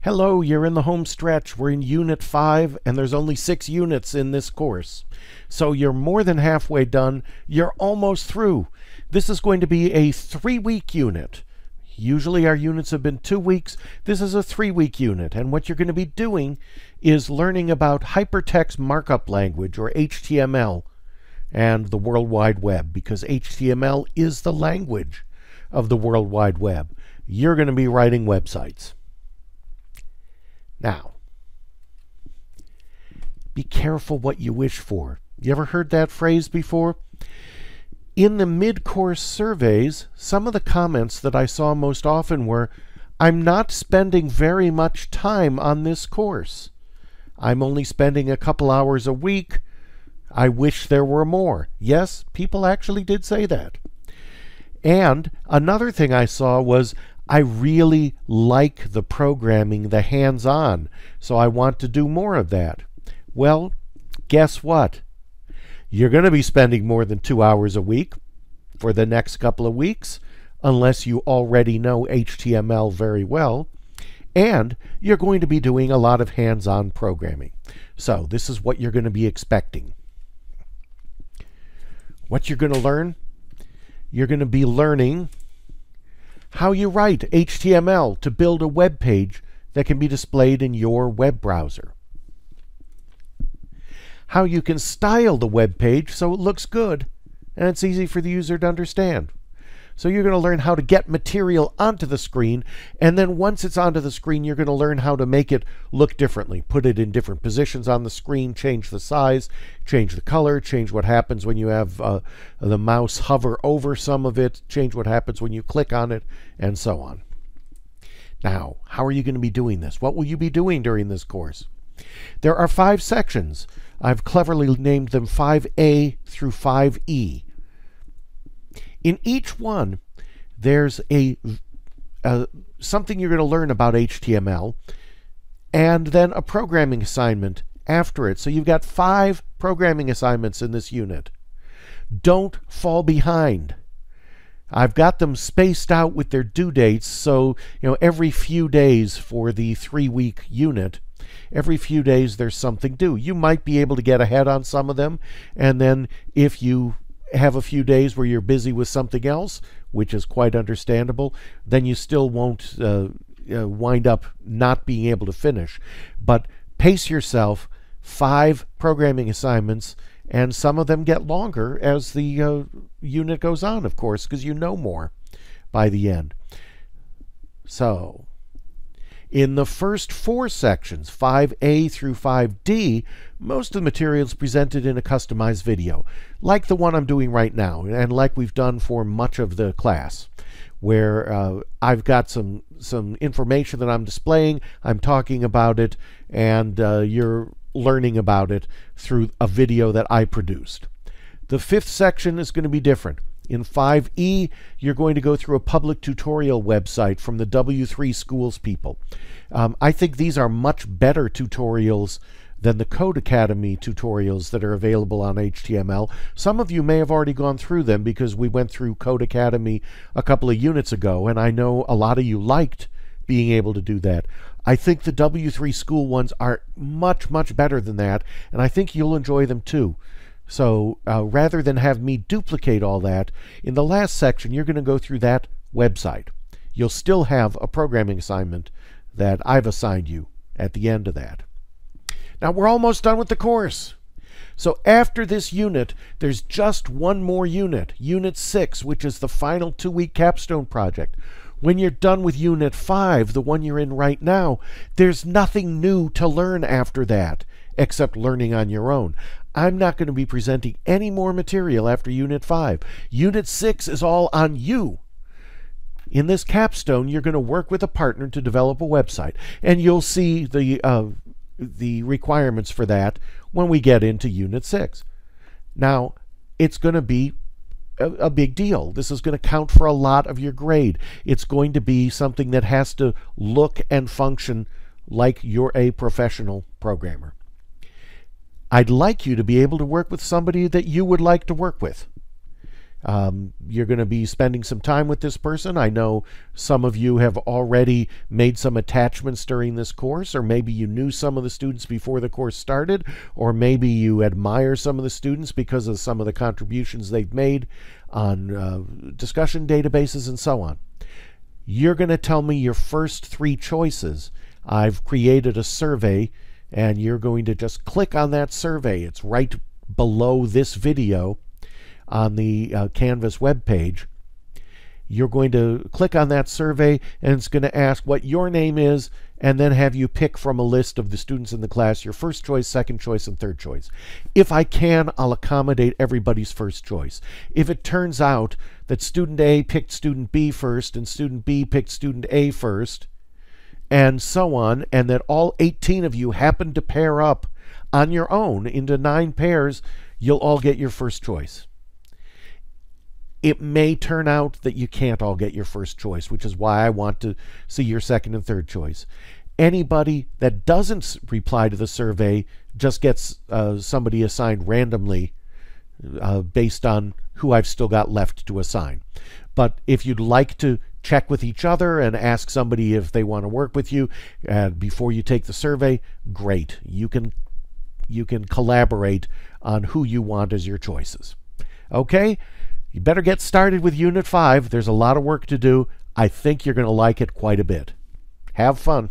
Hello, you're in the home stretch. We're in Unit 5, and there's only 6 units in this course. So you're more than halfway done. You're almost through. This is going to be a 3-week unit. Usually our units have been 2 weeks. This is a 3-week unit, and what you're going to be doing is learning about hypertext markup language, or HTML, and the World Wide Web, because HTML is the language of the World Wide Web. You're going to be writing websites. Now, be careful what you wish for. You ever heard that phrase before? In the mid-course surveys, some of the comments that I saw most often were, "I'm not spending very much time on this course. I'm only spending a couple hours a week. I wish there were more." Yes, people actually did say that. And another thing I saw was, "I really like the programming, the hands-on, so I want to do more of that." Well, guess what? You're going to be spending more than 2 hours a week for the next couple of weeks, unless you already know HTML very well, and you're going to be doing a lot of hands-on programming. So this is what you're going to be expecting. What you're going to learn? You're going to be learning how you write HTML to build a web page that can be displayed in your web browser. How you can style the web page so it looks good and it's easy for the user to understand. So you're going to learn how to get material onto the screen, and then once it's onto the screen, you're going to learn how to make it look differently. Put it in different positions on the screen, change the size, change the color, change what happens when you have the mouse hover over some of it, change what happens when you click on it, and so on. Now, how are you going to be doing this? What will you be doing during this course? There are 5 sections. I've cleverly named them 5A through 5E. In each one, there's something you're going to learn about HTML, and then a programming assignment after it. So you've got 5 programming assignments in this unit. Don't fall behind. I've got them spaced out with their due dates, so every few days for the 3-week unit, every few days there's something due. You might be able to get ahead on some of them, and then if you have a few days where you're busy with something else, which is quite understandable, then you still won't wind up not being able to finish. But pace yourself. 5 programming assignments, and some of them get longer as the unit goes on, of course, because you know more by the end. So in the first 4 sections, 5A through 5D, most of the material is presented in a customized video, like the one I'm doing right now, and like we've done for much of the class, where I've got some information that I'm displaying, I'm talking about it, and you're learning about it through a video that I produced. The 5th section is going to be different. In 5E, you're going to go through a public tutorial website from the W3 Schools people. I think these are much better tutorials than the Code Academy tutorials that are available on HTML. Some of you may have already gone through them because we went through Code Academy a couple of units ago, and I know a lot of you liked being able to do that. I think the W3 School ones are much, much better than that, and I think you'll enjoy them too. So rather than have me duplicate all that, in the last section you're going to go through that website. You'll still have a programming assignment that I've assigned you at the end of that. Now we're almost done with the course. So after this unit, there's just one more unit, Unit 6, which is the final 2-week capstone project. When you're done with Unit 5, the one you're in right now, there's nothing new to learn after that, except learning on your own. I'm not going to be presenting any more material after Unit 5. Unit 6 is all on you. In this capstone, you're going to work with a partner to develop a website, and you'll see the requirements for that when we get into Unit 6. Now, it's going to be a big deal. This is going to count for a lot of your grade. It's going to be something that has to look and function like you're a professional programmer. I'd like you to be able to work with somebody that you would like to work with. You're going to be spending some time with this person. I know some of you have already made some attachments during this course, or maybe you knew some of the students before the course started, or maybe you admire some of the students because of some of the contributions they've made on discussion databases and so on. You're going to tell me your first 3 choices. I've created a survey, and you're going to just click on that survey. It's right below this video on the Canvas web page. You're going to click on that survey, and it's going to ask what your name is, and then have you pick from a list of the students in the class your first choice, second choice, and third choice. If I can, I'll accommodate everybody's first choice. If it turns out that student A picked student B first and student B picked student A first, and so on, and that all 18 of you happen to pair up on your own into 9 pairs, you'll all get your first choice. It may turn out that you can't all get your first choice, which is why I want to see your second and third choice. Anybody that doesn't reply to the survey just gets somebody assigned randomly based on who I've still got left to assign. But if you'd like to check with each other and ask somebody if they want to work with you before you take the survey, great. You can collaborate on who you want as your choices. Okay? You better get started with Unit 5. There's a lot of work to do. I think you're going to like it quite a bit. Have fun.